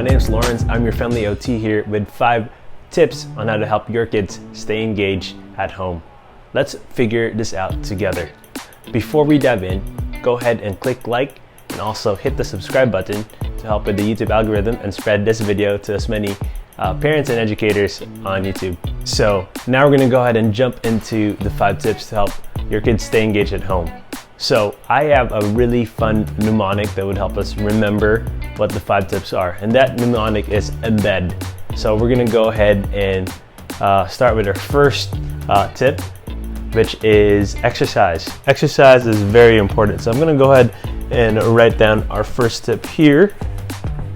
my name is Lawrence. I'm your family OT here with 5 tips on how to help your kids stay engaged at home. Let's figure this out together. Before we dive in, go ahead and click like and also hit the subscribe button to help with the YouTube algorithm and spread this video to as many parents and educators on YouTube. So now we're going to go ahead and jump into the 5 tips to help your kids stay engaged at home. So I have a really fun mnemonic that would help us remember what the 5 tips are, and that mnemonic is embed. So we're going to go ahead and start with our first tip, which is exercise. Exercise is very important. So I'm going to go ahead and write down our first tip here,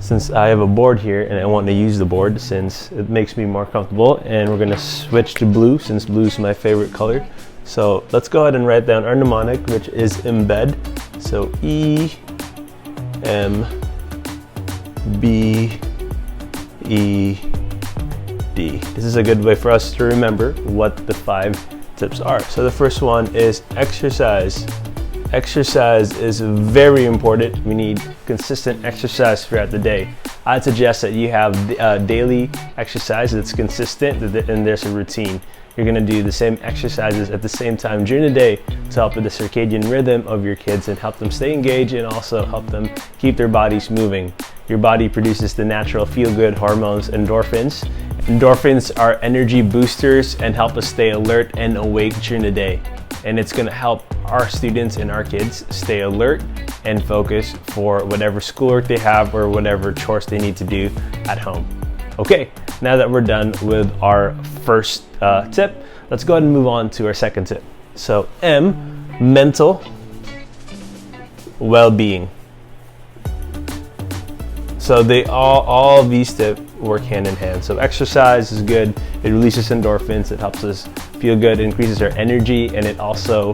since I have a board here and I want to use the board since it makes me more comfortable. And we're going to switch to blue since blue is my favorite color. So let's go ahead and write down our mnemonic, which is embed. So E-M-B-E-D. This is a good way for us to remember what the 5 tips are. So the first one is exercise. Exercise is very important. We need consistent exercise throughout the day. I'd suggest that you have daily exercise that's consistent and there's a routine. You're going to do the same exercises at the same time during the day to help with the circadian rhythm of your kids and help them stay engaged and also help them keep their bodies moving. Your body produces the natural feel-good hormones, endorphins. Endorphins are energy boosters and help us stay alert and awake during the day. And it's going to help our students and our kids stay alert and focused for whatever schoolwork they have or whatever chores they need to do at home. Okay, now that we're done with our first tip, let's go ahead and move on to our second tip. So M, mental well-being. So all of these tips work hand in hand. So exercise is good. It releases endorphins. It helps us feel good. It increases our energy, and it also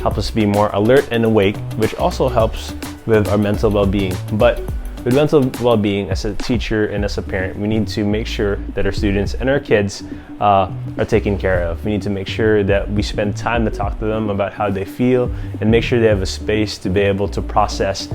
helps us be more alert and awake, which also helps with our mental well-being. But with mental well-being, as a teacher and as a parent, we need to make sure that our students and our kids are taken care of. We need to make sure that we spend time to talk to them about how they feel and make sure they have a space to be able to process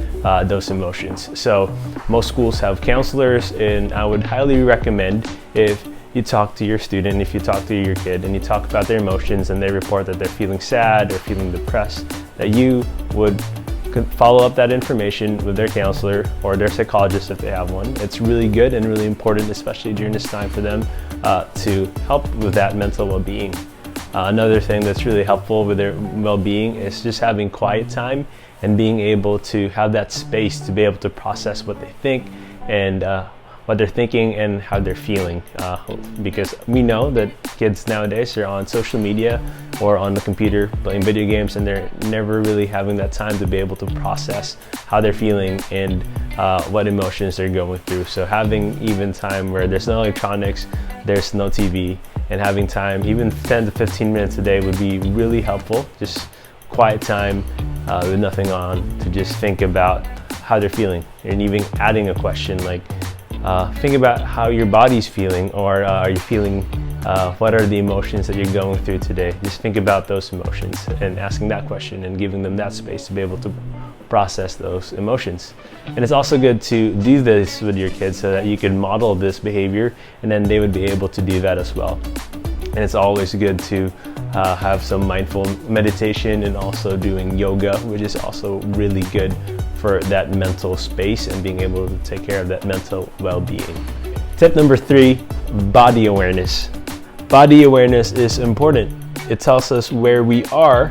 those emotions. So most schools have counselors, and I would highly recommend if you talk to your student, if you talk to your kid and you talk about their emotions and they report that they're feeling sad or feeling depressed, that you would follow up that information with their counselor or their psychologist if they have one. It's really good and really important, especially during this time, for them to help with that mental well-being. Another thing that's really helpful with their well-being is just having quiet time and being able to have that space to be able to process what they think and what they're thinking and how they're feeling, because we know that kids nowadays are on social media or on the computer playing video games, and they're never really having that time to be able to process how they're feeling and what emotions they're going through. So having even time where there's no electronics, there's no TV, and having time, even 10 to 15 minutes a day, would be really helpful. Just quiet time with nothing on to just think about how they're feeling, and even adding a question like, think about how your body's feeling, or are you feeling, what are the emotions that you're going through today? Just think about those emotions and asking that question and giving them that space to be able to process those emotions. And it's also good to do this with your kids so that you can model this behavior, and then they would be able to do that as well. And it's always good to have some mindful meditation and also doing yoga, which is also really good for that mental space and being able to take care of that mental well-being. Tip number 3, body awareness. Body awareness is important. It tells us where we are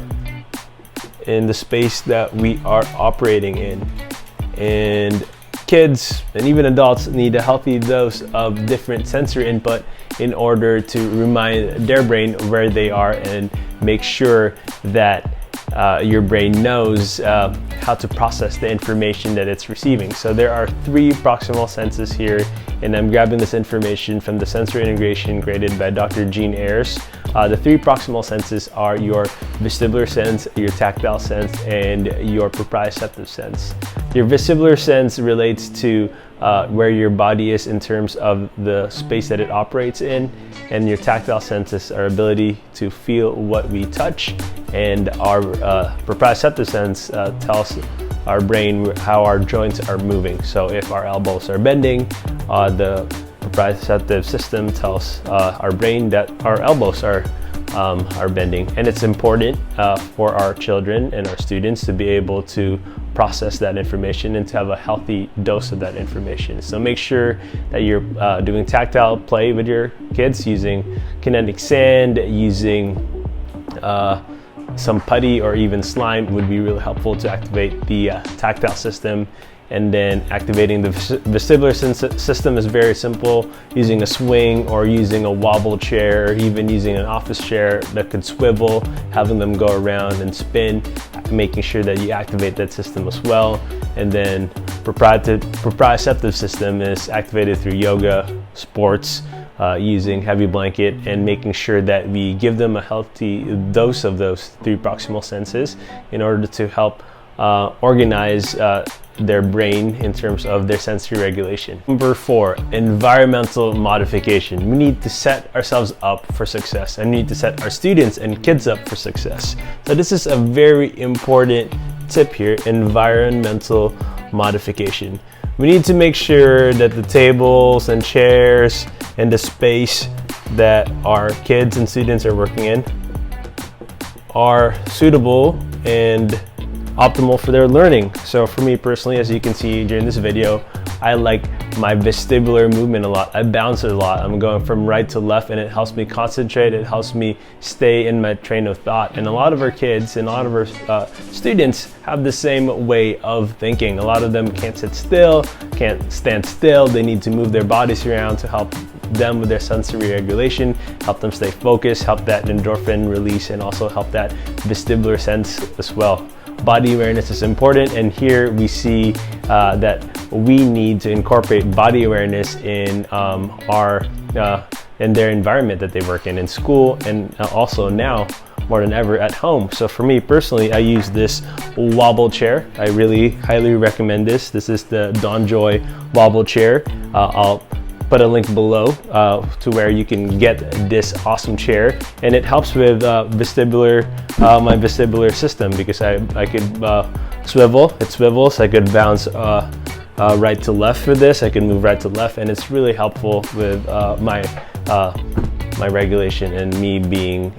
in the space that we are operating in. And kids and even adults need a healthy dose of different sensory input in order to remind their brain where they are and make sure that your brain knows how to process the information that it's receiving. So there are 3 proximal senses here, and I'm grabbing this information from the sensory integration graded by Dr. Gene Ayers. The 3 proximal senses are your vestibular sense, your tactile sense, and your proprioceptive sense. Your vestibular sense relates to where your body is in terms of the space that it operates in, and your tactile sense is our ability to feel what we touch, and our proprioceptive sense tells our brain, how our joints are moving. So if our elbows are bending, the proprioceptive system tells our brain that our elbows are bending, and it's important for our children and our students to be able to process that information and to have a healthy dose of that information. So make sure that you're doing tactile play with your kids using kinetic sand, using some putty or even slime would be really helpful to activate the tactile system. And then activating the vestibular system is very simple, using a swing or using a wobble chair, or even using an office chair that could swivel, having them go around and spin, making sure that you activate that system as well. And then proprioceptive system is activated through yoga, sports, using heavy blanket, and making sure that we give them a healthy dose of those 3 proximal senses in order to help organize their brain in terms of their sensory regulation. Number 4, environmental modification. We need to set ourselves up for success, and we need to set our students and kids up for success. So this is a very important tip here, environmental modification. We need to make sure that the tables and chairs and the space that our kids and students are working in are suitable and optimal for their learning. So for me personally, as you can see during this video, I like my vestibular movement a lot. I bounce a lot. I'm going from right to left, and it helps me concentrate. It helps me stay in my train of thought. And a lot of our kids and a lot of our students have the same way of thinking. A lot of them can't sit still, can't stand still. They need to move their bodies around to help them with their sensory regulation, help them stay focused, help that endorphin release, and also help that vestibular sense as well. Body awareness is important, and here we see that we need to incorporate body awareness in in their environment that they work in school, and also now more than ever at home. So for me personally, I use this wobble chair. I really highly recommend this. This is the DonJoy wobble chair. I'll put a link below to where you can get this awesome chair, and it helps with my vestibular system, because I could swivel. It swivels. I could bounce right to left with this. I can move right to left, and it's really helpful with my regulation and me being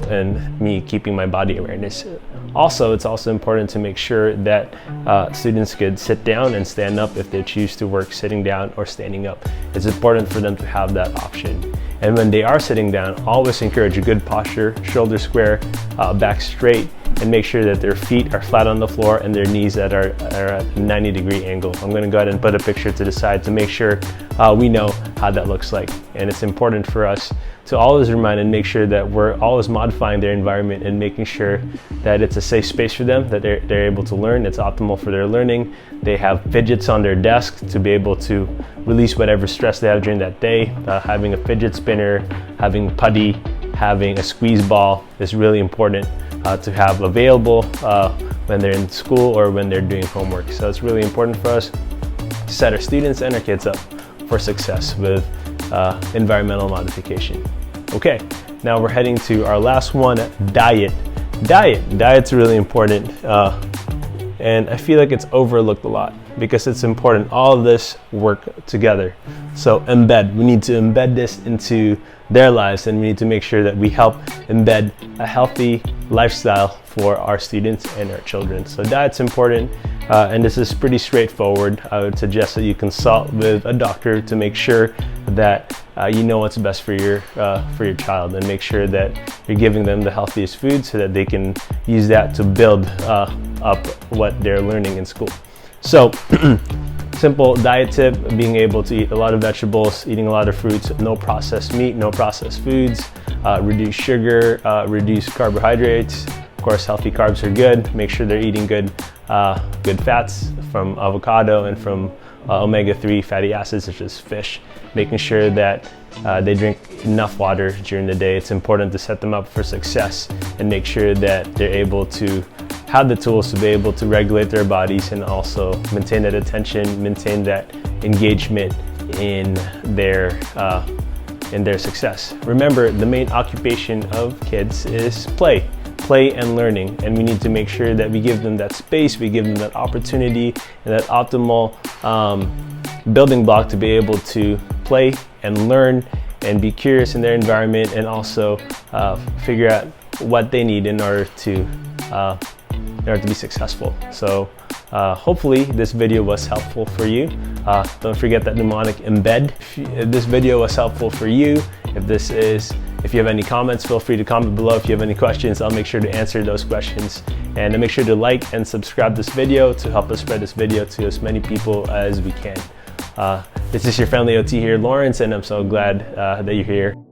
and me keeping my body awareness. Also, it's also important to make sure that students could sit down and stand up if they choose to work sitting down or standing up. It's important for them to have that option. And when they are sitting down, always encourage a good posture, shoulders square, back straight, and make sure that their feet are flat on the floor and their knees are at a 90-degree angle. I'm going to go ahead and put a picture to the side to make sure we know how that looks like. And it's important for us to always remind and make sure that we're always modifying their environment and making sure that it's a safe space for them, that they're able to learn, it's optimal for their learning. They have fidgets on their desk to be able to release whatever stress they have during that day. Having a fidget spinner, having putty, having a squeeze ball is really important to have available when they're in school or when they're doing homework. So it's really important for us to set our students and our kids up for success with environmental modification. Okay, now we're heading to our last one, diet. Diet's really important, and I feel like it's overlooked a lot because it's important. All of this work together. So we need to embed this into their lives, and we need to make sure that we help embed a healthy lifestyle for our students and our children. So diet's important, and this is pretty straightforward. I would suggest that you consult with a doctor to make sure that you know what's best for your child, and make sure that you're giving them the healthiest food so that they can use that to build up what they're learning in school. So simple diet tip, being able to eat a lot of vegetables, eating a lot of fruits, no processed meat, no processed foods, reduce sugar, reduce carbohydrates. Of course, healthy carbs are good. Make sure they're eating good fats from avocado and from omega-3 fatty acids such as fish. Making sure that they drink enough water during the day. It's important to set them up for success and make sure that they're able to have the tools to be able to regulate their bodies and also maintain that attention, maintain that engagement in their success. Remember, the main occupation of kids is play. play and learning, and we need to make sure that we give them that space, we give them that opportunity and that optimal building block to be able to play and learn and be curious in their environment, and also figure out what they need in order to be successful. So hopefully this video was helpful for you. Don't forget that mnemonic embed. If this video was helpful for you, if you have any comments, feel free to comment below. If you have any questions, I'll make sure to answer those questions. And make sure to like and subscribe this video to help us spread this video to as many people as we can. This is your friendly OT here, Lawrence, and I'm so glad that you're here.